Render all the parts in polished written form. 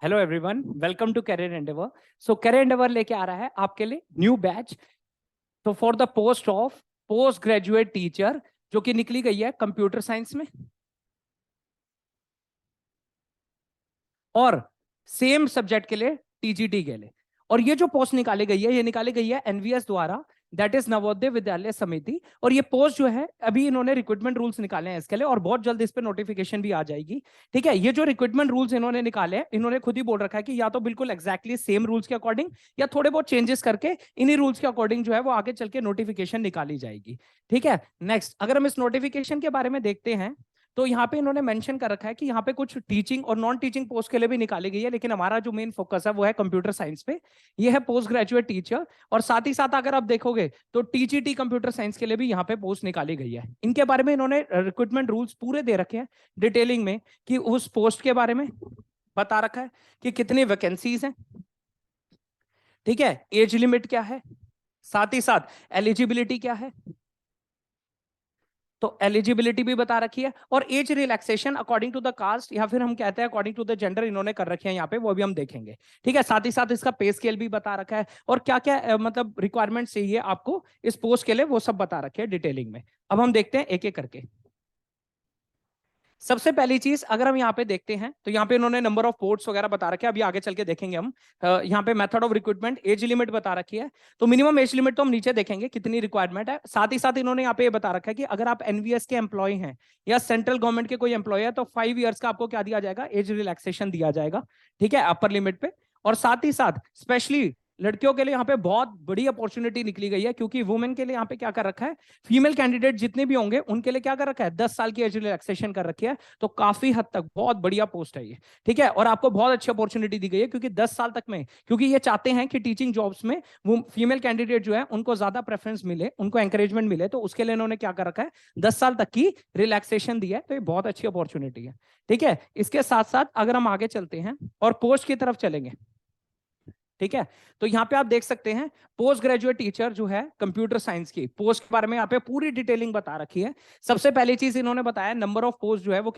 Hello everyone, welcome to Career Endeavour. So Career Endeavour लेके आ रहा है आपके लिए न्यू बैच। तो for the post of post graduate teacher जो कि निकली गई है कंप्यूटर साइंस में, और सेम सब्जेक्ट के लिए टीजीटी के लिए। और ये जो पोस्ट निकाली गई है, ये निकाली गई है एनवीएस द्वारा, दैट इज नवोदय विद्यालय समिति। और ये पोस्ट जो है, अभी इन्होंने रिक्रूटमेंट रूल्स निकाले हैं इसके लिए, और बहुत जल्द इस पे नोटिफिकेशन भी आ जाएगी। ठीक है, ये जो रिक्रूटमेंट रूल्स इन्होंने निकाले हैं, इन्होंने खुद ही बोल रखा है कि या तो बिल्कुल एग्जैक्टली सेम रूल्स के अकॉर्डिंग, या थोड़े बहुत चेंजेस करके इन्हीं रूल्स के अकॉर्डिंग जो है वो आगे चल के नोटिफिकेशन निकाली जाएगी। ठीक है, नेक्स्ट अगर हम इस नोटिफिकेशन के बारे में देखते हैं, तो यहाँ पे इन्होंने मेंशन कर रखा है कि यहाँ पे कुछ टीचिंग और नॉन टीचिंग पोस्ट के लिए भी निकाली गई है, लेकिन हमारा जो मेन फोकस है वो है कंप्यूटर साइंस पे। ये है पोस्ट ग्रेजुएट टीचर, और साथ ही साथ अगर आप देखोगे तो टीजीटी कंप्यूटर साइंस के लिए भी यहाँ पे पोस्ट निकाली गई है। इनके बारे में इन्होंने रिक्रूटमेंट रूल्स पूरे दे रखे हैं डिटेलिंग में, कि उस पोस्ट के बारे में बता रखा है कि कितनी वैकेंसीज हैं, ठीक है, एज लिमिट क्या है, साथ ही साथ एलिजिबिलिटी क्या है, तो एलिजिबिलिटी भी बता रखी है, और age relaxation according to the caste, या फिर हम कहते हैं अकॉर्डिंग टू द जेंडर इन्होंने कर रखी है यहाँ पे, वो भी हम देखेंगे। ठीक है, साथ ही साथ इसका पे स्केल भी बता रखा है, और क्या क्या मतलब रिक्वायरमेंट चाहिए आपको इस पोस्ट के लिए, वो सब बता रखे हैं डिटेलिंग में। अब हम देखते हैं एक एक करके। सबसे पहली चीज अगर हम यहाँ पे देखते हैं, तो यहाँ पे इन्होंने नंबर ऑफ पोस्ट्स वगैरह बता रखे हैं, अभी आगे चल के देखेंगे हम। यहाँ पे method of recruitment, age limit बता रखी है, तो मिनिमम एज लिमिट तो हम नीचे देखेंगे कितनी रिक्वायरमेंट है। साथ ही साथ इन्होंने यहाँ पे ये बता रखा है कि अगर आप एनवीएस के एम्प्लॉय हैं या सेंट्रल गवर्नमेंट के कोई एम्प्लॉय है, तो 5 ईयर्स का आपको क्या दिया जाएगा, एज रिलैक्सेशन दिया जाएगा। ठीक है, अपर लिमिट पे। और साथ ही साथ स्पेशली लड़कियों के लिए यहाँ पे बहुत बड़ी अपॉर्चुनिटी निकली गई है, क्योंकि वुमेन के लिए यहाँ पे क्या कर रखा है, फीमेल कैंडिडेट जितने भी होंगे उनके लिए क्या कर रखा है, 10 साल की एज रिलैक्सेशन कर रखी है। तो काफी हद तक बहुत बढ़िया पोस्ट है ये। ठीक है, और आपको बहुत अच्छी अपॉर्चुनिटी दी गई है, क्योंकि 10 साल तक में, क्योंकि ये चाहते हैं कि टीचिंग जॉब्स में वो फीमेल कैंडिडेट जो है उनको ज्यादा प्रेफरेंस मिले, उनको एंकरेजमेंट मिले, तो उसके लिए इन्होंने क्या कर रखा है, 10 साल तक की रिलैक्सेशन दी है। तो ये बहुत अच्छी अपॉर्चुनिटी है। ठीक है, इसके साथ साथ अगर हम आगे चलते हैं और पोस्ट की तरफ चलेंगे, ठीक है, तो यहाँ पे आप देख सकते हैं पोस्ट ग्रेजुएट टीचर जो है कंप्यूटर साइंस की पोस्ट के बारे में यहाँ पे पूरी डिटेलिंग बता रखी है। सबसे पहली चीज इन्होंने बताया नंबर ऑफ पोस्ट जो है वो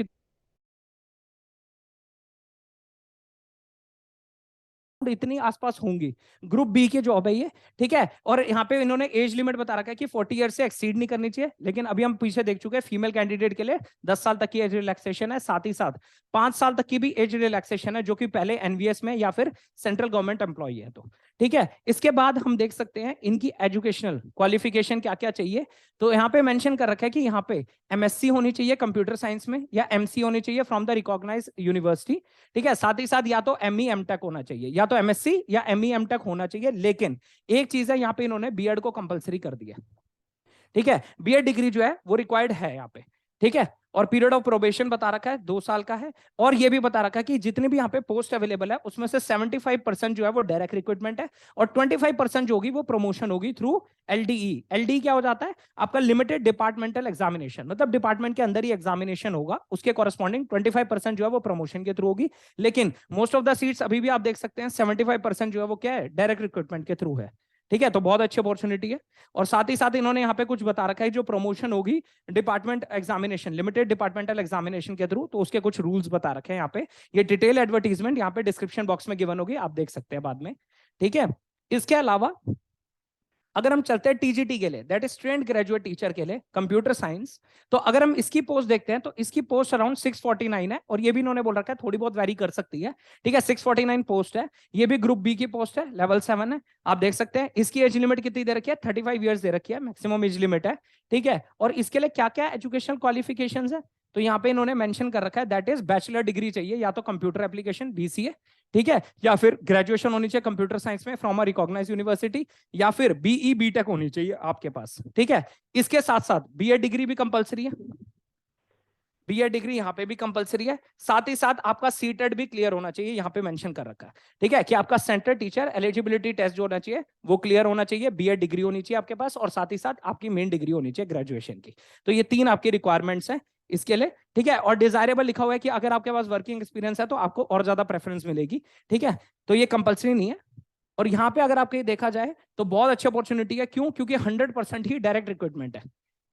इतनी आसपास होंगी। ग्रुप बी की जॉब है ये। ठीक है, और यहाँ पे इन्होंने एज लिमिट बता रखा है कि 40 ईयर से एक्सीड नहीं करनी चाहिए, लेकिन अभी हम पीछे देख चुके हैं फीमेल कैंडिडेट के लिए 10 साल तक की एज रिलैक्सेशन है। साथ ही साथ 5 साल तक की भी एज रिलैक्सेशन है, जो कि पहले एनवीएस में या फिर सेंट्रल गवर्नमेंट एम्प्लॉय है। तो ठीक है, इसके बाद हम देख सकते हैं इनकी एजुकेशनल क्वालिफिकेशन क्या क्या चाहिए। तो यहाँ पे मेंशन कर रखा है कि यहाँ पे एमएससी होनी चाहिए कंप्यूटर साइंस में, या एमसी होनी चाहिए फ्रॉम द रिकॉग्नाइज्ड यूनिवर्सिटी। ठीक है, साथ ही साथ या तो एमई एमटेक होना चाहिए, या तो एमएससी या एमई एमटेक होना चाहिए। लेकिन एक चीज है, यहाँ पे इन्होंने बीएड को कंपलसरी कर दिया। ठीक है, बीएड डिग्री जो है वो रिक्वायर्ड है यहाँ पे। ठीक है, और पीरियड ऑफ प्रोबेशन बता रखा है 2 साल का है। और ये भी बता रखा है कि जितनी भी यहाँ पे पोस्ट अवेलेबल है उसमें से 75% जो है वो डायरेक्ट रिक्रूटमेंट है, और 25% जो होगी वो प्रमोशन होगी थ्रू एलडीई। एलडीई क्या हो जाता है, आपका लिमिटेड डिपार्टमेंटल एग्जामिनेशन, मतलब डिपार्टमेंट के अंदर ही एग्जामिनेशन होगा, उसके कॉरेस्पॉन्डिंग 25% जो है वो प्रमोशन के थ्रू होगी। लेकिन मोस्ट ऑफ द सीट्स अभी भी आप देख सकते हैं 75% जो है वो क्या है, डायरेक्ट रिक्रूटमेंट के थ्रू है। ठीक है, तो बहुत अच्छी अपॉर्चुनिटी है। और साथ ही साथ इन्होंने यहाँ पे कुछ बता रखा है, जो प्रमोशन होगी department examination, limited departmental examination के थ्रू, तो उसके कुछ रूल्स बता रखे हैं यहाँ पे। ये डिटेल एडवर्टीजमेंट यहाँ पे डिस्क्रिप्शन बॉक्स में गिवन होगी, आप देख सकते हैं बाद में। ठीक है, इसके अलावा अगर हम चलते हैं टीजीटी के लिए, that is trained graduate teacher के लिए कंप्यूटर साइंस, तो अगर हम इसकी पोस्ट देखते हैं तो इसकी पोस्ट अराउंड 649 है, और ये भी इन्होंने बोल रखा है थोड़ी बहुत वेरी कर सकती है। ठीक है, 649 पोस्ट है, ये भी ग्रुप बी की पोस्ट है, लेवल 7 है, आप देख सकते हैं। इसकी एज लिमिट कितनी दे रखी है, 35 ईयर्स दे रखी है, मैक्सिमम एज लिमिट है। ठीक है, और इसके लिए क्या क्या एजुकेशनल क्वालिफिकेशंस है, तो यहाँ पे इन्होंने मेंशन कर रखा है, दैट इज बैचलर डिग्री चाहिए, या तो कंप्यूटर एप्लीकेशन बीसीए, ठीक है, या फिर ग्रेजुएशन होनी चाहिए कंप्यूटर साइंस में फ्रॉम अ रिकॉग्नाइज्ड यूनिवर्सिटी, या फिर बीई बीटेक होनी चाहिए आपके पास। ठीक है, इसके साथ साथ बीएड डिग्री भी कंपलसरी है, बीएड डिग्री यहाँ पे भी कंपलसरी है। साथ ही साथ आपका सीटेट भी क्लियर होना चाहिए, यहाँ पे मेंशन कर रखा है। ठीक है, कि आपका सेंटर टीचर एलिजिबिलिटी टेस्ट जो होना चाहिए वो क्लियर होना चाहिए, बीएड डिग्री होनी चाहिए आपके पास, और साथ ही साथ आपकी मेन डिग्री होनी चाहिए ग्रेजुएशन की। तो ये 3 आपकी रिक्वायरमेंट्स हैं इसके लिए। ठीक है, और डिजायरेबल लिखा हुआ है कि अगर आपके पास वर्किंग एक्सपीरियंस है तो आपको और ज्यादा प्रेफरेंस मिलेगी। ठीक है, तो ये कंपलसरी नहीं है। और यहाँ पे अगर आपके देखा जाए तो बहुत अच्छी अपॉर्चुनिटी है, क्यों, क्योंकि 100% ही डायरेक्ट रिक्रूटमेंट है।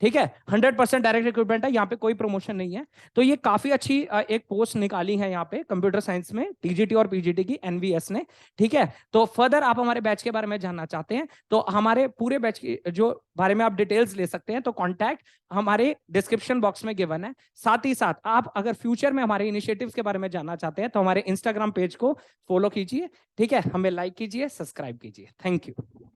ठीक है, 100% डायरेक्ट रिक्रूटमेंट है, यहाँ पे कोई प्रमोशन नहीं है। तो ये काफी अच्छी एक पोस्ट निकाली है यहाँ पे कंप्यूटर साइंस में, टीजीटी और पीजीटी की, एनवीएस ने। ठीक है, तो फर्दर आप हमारे बैच के बारे में जानना चाहते हैं तो हमारे पूरे बैच की जो बारे में आप डिटेल्स ले सकते हैं, तो कॉन्टैक्ट हमारे डिस्क्रिप्शन बॉक्स में गिवन है। साथ ही साथ आप अगर फ्यूचर में हमारे इनिशिएटिव्स के बारे में जानना चाहते हैं तो हमारे इंस्टाग्राम पेज को फॉलो कीजिए। ठीक है, हमें लाइक कीजिए, सब्सक्राइब कीजिए। Thank you.